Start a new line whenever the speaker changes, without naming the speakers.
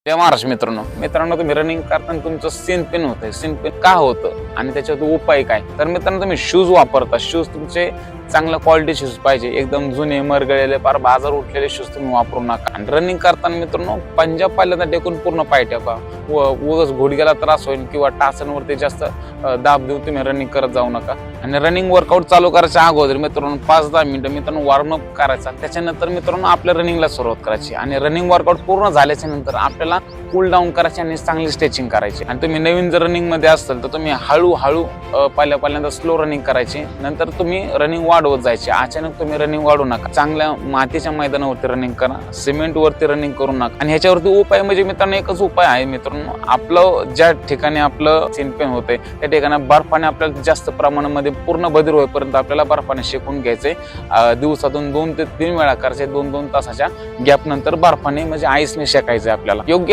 जय महाराष्ट्र मित्रांनो तुम्ही रनिंग करताना तुमचं सीन पेन होतंय. सीन पेन का होतं आणि त्याच्यावर उपाय काय? तर मित्रांनो तुम्ही शूज वापरता. शूज तुमचे चांगल्या क्वालिटी शूज पाहिजे. एकदम जुने मरगळलेले पार बाजार उठलेले शूज तुम्ही वापरू नका. आणि रनिंग करताना मित्रांनो पंजाब पहिल्यांदा टेकून पूर्ण पाय ठेवा. उगाच घोडग्याला त्रास होईल किंवा टाचांवरती जास्त दाब देऊन तुम्ही रनिंग करत जाऊ नका. आणि रनिंग वर्कआउट चालू करायच्या अगोदर मित्रांनो 5-10 मिनिटं मित्रांनो वॉर्मअप करायचा. त्याच्यानंतर मित्रांनो आपल्या रनिंगला सुरुवात करायची. आणि रनिंग वर्कआउट पूर्ण झाल्याच्या नंतर आपल्याला कूल डाऊन करायची आणि चांगली स्ट्रेचिंग करायची. आणि तुम्ही नवीन जर रनिंग मध्ये असाल तर तुम्ही हळूहळू पहिल्यांदा स्लो रनिंग करायची. नंतर तुम्ही रनिंग वाढवत जायची. अचानक तुम्ही रनिंग वाढू नका. चांगल्या मातीच्या मैदानावरती रनिंग करा. सिमेंट वरती रनिंग करू नका. आणि ह्याच्यावरती उपाय म्हणजे मित्रांनो एकच उपाय आहे मित्रांनो. आपलं ज्या ठिकाणी आपलं सीन पेन होतंय त्या ठिकाणी बर्फाने आपल्याला जास्त प्रमाणामध्ये पूर्ण बधीर होईपर्यंत आपल्याला बर्फाने शेकून घ्यायचंय. दिवसातून 2 ते 3 वेळा करायचे. 2-2 तासाच्या गॅप नंतर बर्फाने म्हणजे आईसने शेकायचंय आपल्याला. योग्य